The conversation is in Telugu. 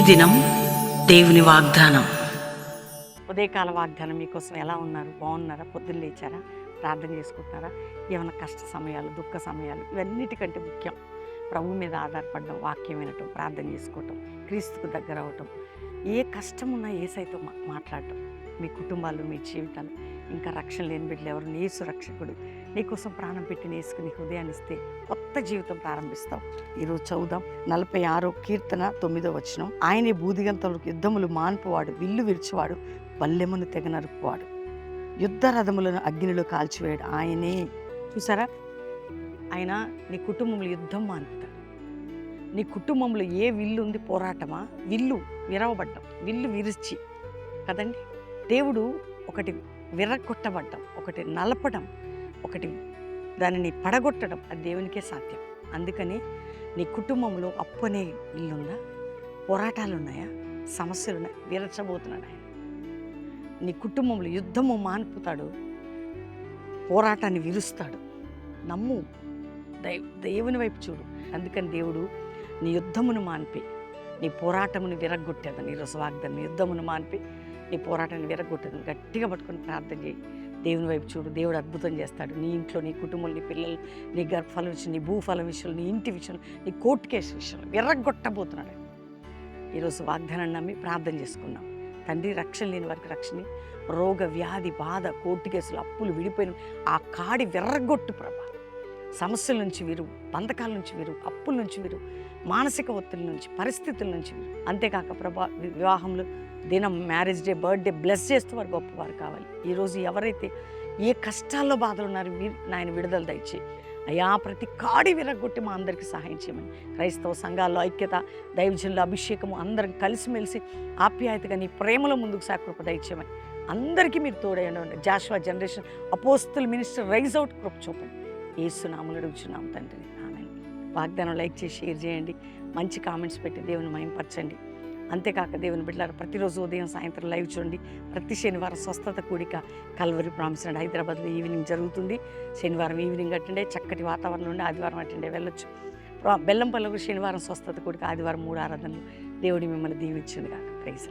దినం దేవుని వాగ్దానం. ఉదయకాల వాగ్దానం మీకోసం ఎలా ఉన్నారు? బాగున్నారా? పొద్దున్న లేచారా? ప్రార్థన చేసుకుంటున్నారా? ఏమైనా కష్ట సమయాలు, దుఃఖ సమయాలు, ఇవన్నిటికంటే ముఖ్యం ప్రభు మీద ఆధారపడడం, వాక్యం వినటం, ప్రార్థన చేసుకోవటం, క్రీస్తుకు దగ్గర అవటం. ఏ కష్టం ఉన్నా ఏసైతో మాట్లాడటం. మీ కుటుంబాలు, మీ జీవితాలు, ఇంకా రక్షణ లేని బిడ్డలు ఎవరు, యేసు రక్షకుడు నీకోసం ప్రాణం పెట్టి నేసుకుని హృదయాన్ని ఇస్తే కొత్త జీవితం ప్రారంభిస్తాం. ఈరోజు చదువుదాం 46వ కీర్తన 9వ వచనం. ఆయనే బూదిగంతలకు యుద్ధములు మాన్పువాడు, విల్లు విరిచివాడు, బల్లెమును తెగ నరుపువాడు, యుద్ధ రథములను అగ్నిలో కాల్చివేయడు ఆయనే. చూసారా, ఆయన నీ కుటుంబంలో యుద్ధం మాన్పుతాడు. నీ కుటుంబంలో ఏ విల్లు ఉంది, పోరాటమా, విల్లు విరవబడ్డం, విల్లు విరిచి కదండి. దేవుడు ఒకటి విరగొట్టబడ్డం, ఒకటి నలపడం, ఒకటి దానిని పడగొట్టడం, అది దేవునికే సాధ్యం. అందుకని నీ కుటుంబంలో అప్పు అనే ఇల్లుందా, పోరాటాలు ఉన్నాయా, సమస్యలు ఉన్నాయి, విరచబోతున్నాడు ఆయన. నీ కుటుంబంలో యుద్ధము మాన్పుతాడు, పోరాటాన్ని విరుస్తాడు. నమ్ము, దేవుని వైపు చూడు. అందుకని దేవుడు నీ యుద్ధమును మాన్పి నీ పోరాటమును విరగొట్టేదని ఈరోజు వాగ్దానం. యుద్ధమును మాన్పి నీ పోరాటాన్ని విరగొట్టేదని గట్టిగా పట్టుకొని ప్రార్థన చేయి. దేవుని వైపు చూడు, దేవుడు అద్భుతం చేస్తాడు. నీ ఇంట్లో, నీ కుటుంబంలో, నీ పిల్లలు, నీ గర్భఫలం విషయం, నీ భూఫలం విషయంలో, నీ ఇంటి విషయంలో, నీ కోర్టు కేసు విషయంలో విరగొట్టబోతున్నాడు. ఈరోజు వాగ్దానాన్ని నమ్మి ప్రార్థన చేసుకున్నాం. తండ్రి, రక్షణ లేని వారికి రక్షణ, రోగ వ్యాధి బాధ, కోర్టు కేసులు, అప్పులు విడిపోయిన ఆ కాడి విరగొట్టు ప్రభా. సమస్యల నుంచి వీరు, బంధకాల నుంచి వీరు, అప్పుల నుంచి వీరు, మానసిక ఒత్తిడి నుంచి, పరిస్థితుల నుంచి వీరు. అంతేకాక ప్రభా, వివాహంలో దినం, మ్యారేజ్ డే, బర్త్డే బ్లెస్ చేస్తూ వారు గొప్పవారు కావాలి. ఈరోజు ఎవరైతే ఏ కష్టాల్లో బాధలు ఉన్నారు, నాయన విడుదల దయచేయి అయ్యా. ప్రతి కాడి విరగొట్టి మా అందరికీ సహాయం చేయమని. క్రైస్తవ సంఘాల్లో ఐక్యత, దైవజనుల అభిషేకము, అందరం కలిసిమెలిసి ఆప్యాయతగా నీ ప్రేమలో ముందుకు సాకృప దయచేయమని. అందరికీ మీరు తోడైన జాషువా జనరేషన్ అపోస్తల్ మినిస్టర్ రైజ్ అవుట్ కృప చూపండి. యేసు నామములో అడుగుచున్నాం తండ్రి, ఆమేన్. వాగ్దానం లైక్ చేసి షేర్ చేయండి, మంచి కామెంట్స్ పెట్టి దేవుని మహిమపరచండి. అంతేకాక దేవుని బిడ్డలారా, ప్రతిరోజు ఉదయం సాయంత్రం లైవ్ చూడండి. ప్రతి శనివారం స్వస్థత కూడిక కల్వరి ప్రామిస్ అండ్ హైదరాబాద్లో ఈవినింగ్ జరుగుతుంది. శనివారం ఈవినింగ్ అటెండే, చక్కటి వాతావరణం ఉండి ఆదివారం అటెండే వెళ్ళొచ్చు. బెల్లంపల్లిలో శనివారం స్వస్థత కూడిక, ఆదివారం 3 ఆరాధనలు. దేవుడి మిమ్మల్ని దీవించును గాక. ప్రైజ్.